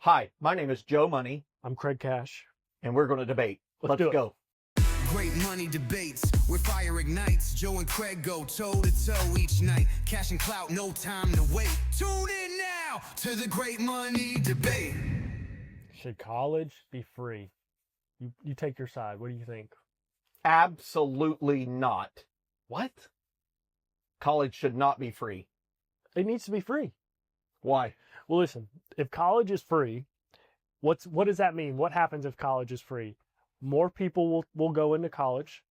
Hi, my name is Joe Money, I'm Craig Cash. and we're going to debate. Let's do it. go. Great money debates where fire ignites. Joe and Craig go toe to toe each night. Cash and clout, no time to wait. Tune in now to the Great Money Debate. Should college be free? You take your side. What do you think? Absolutely not. What? College should not be free. It needs to be free. Why? Well, listen, if college is free, what does that mean? What happens if college is free? More people will go into college,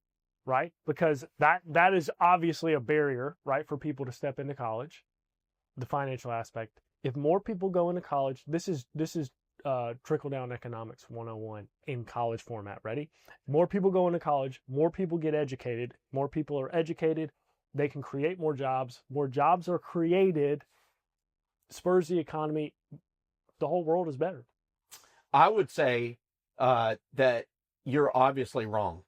right? Because that is obviously a barrier, right, for people to step into college, the financial aspect. If more people go into college, this is trickle-down economics 101 in college format. Ready? More people go into college, more people get educated, more people are educated, they can create more jobs are created, spurs the economy, the whole world is better. I would say that you're obviously wrong,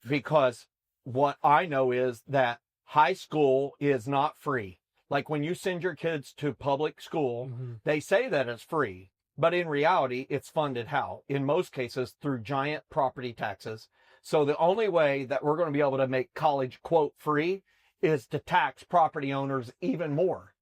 because what I know is that high school is not free. Like when you send your kids to public school, they say that it's free, but in reality, it's funded how? In most cases, through giant property taxes. So the only way that we're going to be able to make college, quote, free is to tax property owners even more.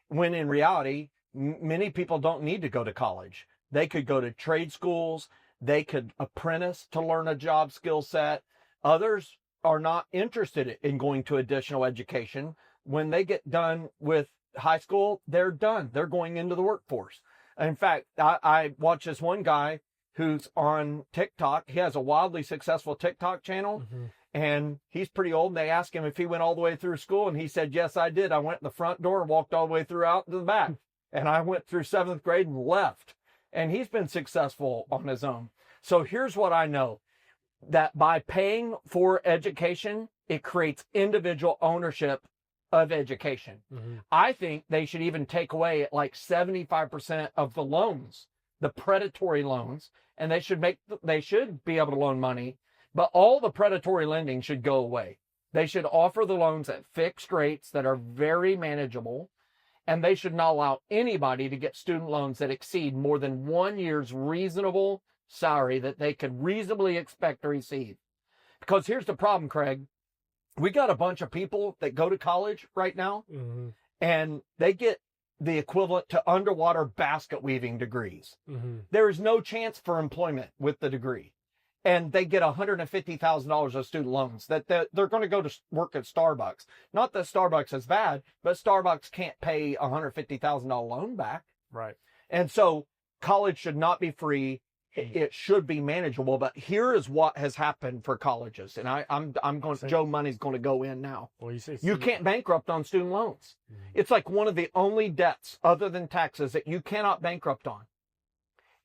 When in reality, many people don't need to go to college. They could go to trade schools. They could apprentice to learn a job skill set. Others are not interested in going to additional education. When they get done with high school, they're done. They're going into the workforce. In fact, I watch this one guy who's on TikTok. He has a wildly successful TikTok channel. And he's pretty old, and they asked him if he went all the way through school, and he said, yes, I did. I went in the front door and walked all the way through out to the back. And I went through 7th grade and left. And he's been successful on his own. So here's what I know, that by paying for education, it creates individual ownership of education. I think they should even take away like 75% of the loans, the predatory loans, and they should be able to loan money. But all the predatory lending should go away. They should offer the loans at fixed rates that are very manageable, and they should not allow anybody to get student loans that exceed more than 1 year's reasonable salary that they could reasonably expect to receive. Because here's the problem, Craig. We got a bunch of people that go to college right now, and they get the equivalent to underwater basket weaving degrees. There is no chance for employment with the degree. And they get $150,000 of student loans that they're going to go to work at Starbucks. Not that Starbucks is bad, but Starbucks can't pay a $150,000 loan back. Right. And so college should not be free. It should be manageable. But here is what has happened for colleges. And I'm going, Joe Money's going to go in now. Well, you can't bankrupt on student loans. It's like one of the only debts other than taxes that you cannot bankrupt on.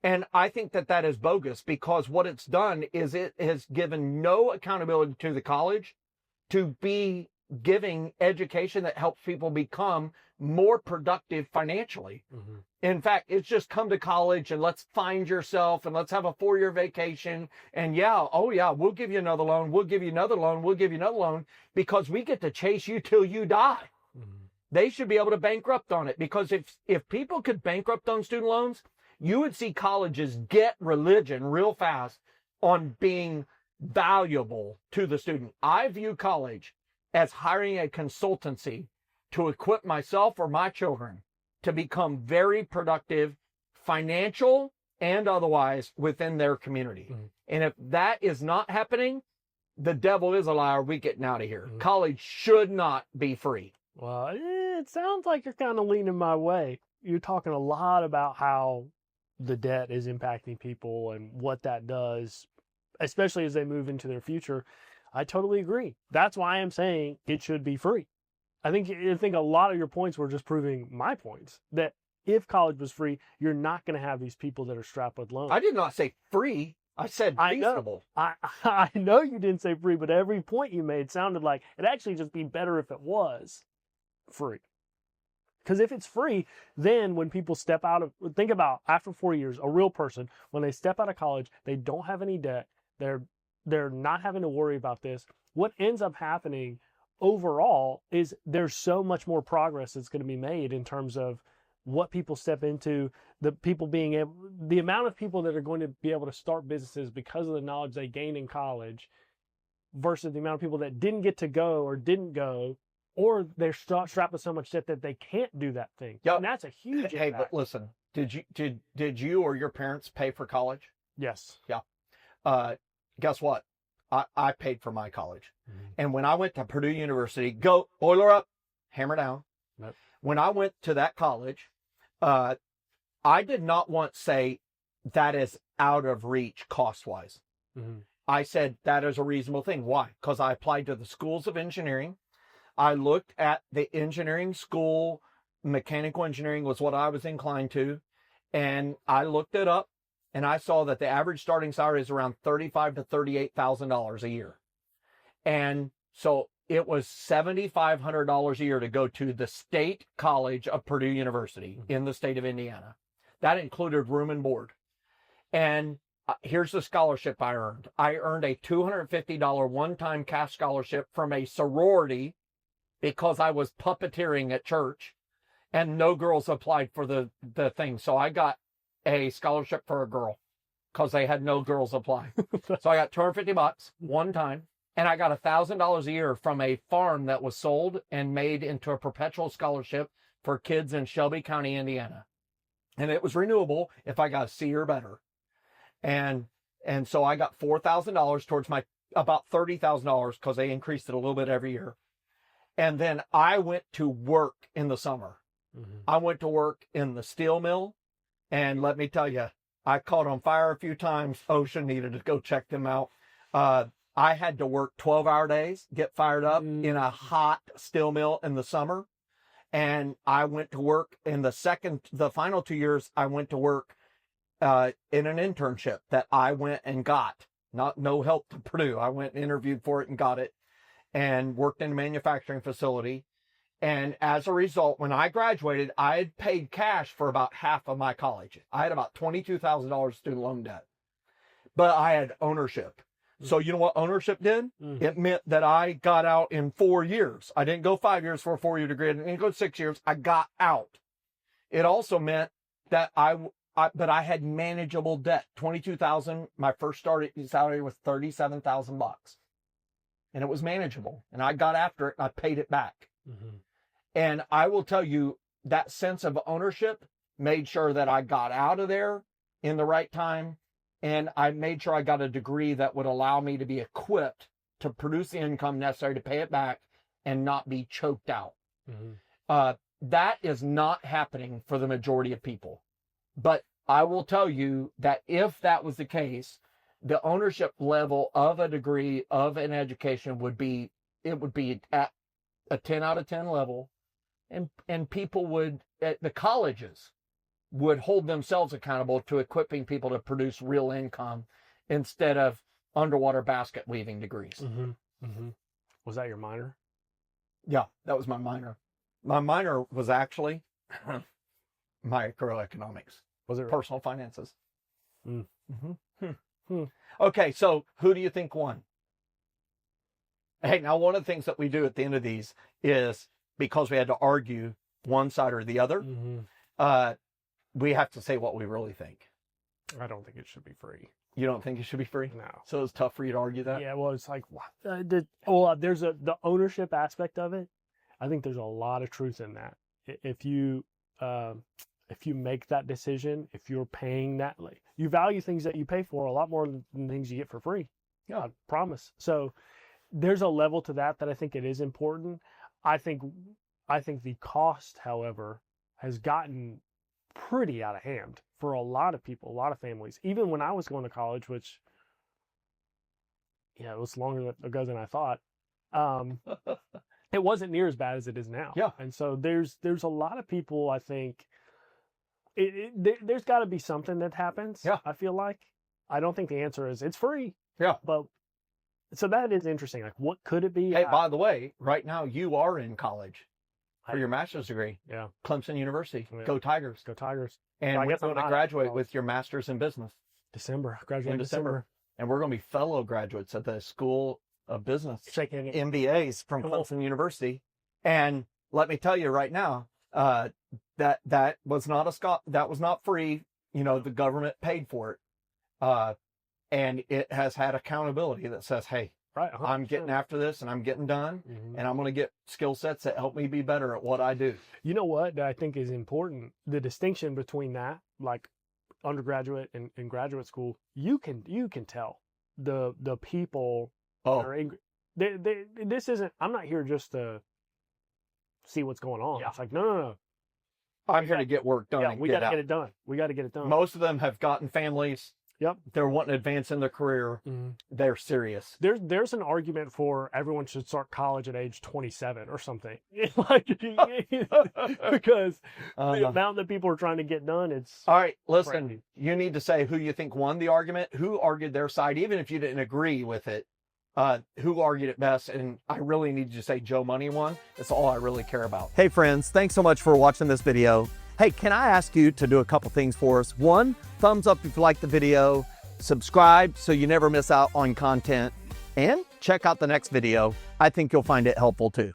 And I think that is bogus, because what it's done is it has given no accountability to the college to be giving education that helps people become more productive financially. In fact, it's just come to college and let's find yourself and let's have a 4-year vacation. And we'll give you another loan. We'll give you another loan. We'll give you another loan, because we get to chase you till you die. They should be able to bankrupt on it, because if people could bankrupt on student loans, you would see colleges get religion real fast on being valuable to the student. I view college as hiring a consultancy to equip myself or my children to become very productive, financial and otherwise, within their community. And if that is not happening, the devil is a liar. We're getting out of here. College should not be free. Well, it sounds like you're kind of leaning my way. You're talking a lot about how the debt is impacting people and what that does, especially as they move into their future. I totally agree. That's why I'm saying it should be free. I think a lot of your points were just proving my points, that if college was free, you're not going to have these people that are strapped with loans. I did not say free. I said reasonable. I know you didn't say free, but every point you made sounded like it'd actually just be better if it was free. Because if it's free, then when people step out of, think about after 4 years, a real person, when they step out of college, they don't have any debt. They're not having to worry about this. What ends up happening overall is there's so much more progress that's going to be made in terms of what people step into, the amount of people that are going to be able to start businesses because of the knowledge they gained in college versus the amount of people that didn't get to go or didn't go, or they're strapped with so much debt that they can't do that thing. Yep. And that's a huge Hey, impact. but listen, did you or your parents pay for college? Yes. Guess what? I paid for my college. Mm-hmm. And when I went to Purdue University, go boiler up, hammer down. Nope. When I went to that college, I did not want to say that is out of reach cost-wise. Mm-hmm. I said that is a reasonable thing. Why? Because I applied to the schools of engineering. I looked at the engineering school. Mechanical engineering was what I was inclined to. And I looked it up, and I saw that the average starting salary is around $35,000 to $38,000 a year. And so it was $7,500 a year to go to the State College of Purdue University in the state of Indiana. That included room and board. And here's the scholarship I earned. I earned a $250 one-time cash scholarship from a sorority because I was puppeteering at church, and no girls applied for the thing. So I got a scholarship for a girl because they had no girls apply. So I got $250 one time, and I got $1,000 a year from a farm that was sold and made into a perpetual scholarship for kids in Shelby County, Indiana. And it was renewable if I got a C or better. And so I got $4,000 towards my about $30,000 because they increased it a little bit every year. And then I went to work in the summer. Mm-hmm. I went to work in the steel mill. And let me tell you, I caught on fire a few times. OSHA needed to go check them out. I had to work 12-hour days, get fired up in a hot steel mill in the summer. And I went to work in the final 2 years, I went to work in an internship that I went and got. No help to Purdue. I went and interviewed for it and got it, and worked in a manufacturing facility. And as a result, when I graduated, I had paid cash for about half of my college. I had about $22,000 student loan debt, but I had ownership. So you know what ownership did? Mm-hmm. It meant that I got out in 4 years. I didn't go 5 years for a 4-year degree. I didn't go 6 years. I got out. It also meant that but I had manageable debt. $22,000. My first starting salary was $37,000, and it was manageable. And I got after it, and I paid it back. Mm-hmm. And I will tell you, that sense of ownership made sure that I got out of there in the right time. And I made sure I got a degree that would allow me to be equipped to produce the income necessary to pay it back and not be choked out. Mm-hmm. That is not happening for the majority of people. But I will tell you that if that was the case, the ownership level of a degree, of an education would be at a 10 out of 10 level. And people would, at the colleges, would hold themselves accountable to equipping people to produce real income instead of underwater basket weaving degrees. Mm-hmm. Mm-hmm. Was that your minor? Yeah, that was my minor. My minor was actually microeconomics. Was it Personal finances. Mm. Mm-hmm. Okay, so who do you think won? Hey, now one of the things that we do at the end of these is, because we had to argue one side or the other, Mm-hmm. We have to say what we really think. I don't think it should be free. You don't think it should be free? No. So it's tough for you to argue that? Yeah, well, it's like, there's the ownership aspect of it. I think there's a lot of truth in that. If you make that decision, if you're paying that, like, you value things that you pay for a lot more than things you get for free. Yeah, I promise. So there's a level to that I think it is important. I think the cost, however, has gotten pretty out of hand for a lot of people, a lot of families. Even when I was going to college, which, it was longer ago than I thought, it wasn't near as bad as it is now. Yeah. And so there's a lot of people, I think, there's got to be something that happens. Yeah. I feel like. I don't think the answer is it's free. Yeah. But so that is interesting. Like, what could it be? Hey, by the way, right now you are in college for your master's degree. Yeah. Clemson University. Yeah. Go Tigers. Go Tigers. And I we're guess I'm going to not graduate at with your master's in business December. Graduate in December. And we're going to be fellow graduates at the School of Business. Shaking it. MBAs from Cool. Clemson University. And let me tell you right now, that was not free. You know, the government paid for it. And it has had accountability that says, hey, Right. I'm getting after this and I'm getting done, and I'm going to get skill sets that help me be better at what I do. You know what that I think is important? The distinction between that, like undergraduate and graduate school, you can tell the people that are angry. This isn't. I'm not here just to see what's going on. Yeah. It's like no. I'm here to get work done. Yeah, and we got to out. get it done. We got to get it done. Most of them have gotten families. Yep. They're wanting to advance in their career. They're serious. There's an argument for everyone should start college at age 27 or something. Like, because the amount that people are trying to get done, it's all right. Listen, crazy. You need to say who you think won the argument, who argued their side, even if you didn't agree with it. Who argued it best, and I really need you to say Joe Money won. That's all I really care about. Hey friends, thanks so much for watching this video. Hey, can I ask you to do a couple things for us? One, thumbs up if you like the video, subscribe so you never miss out on content, and check out the next video. I think you'll find it helpful too.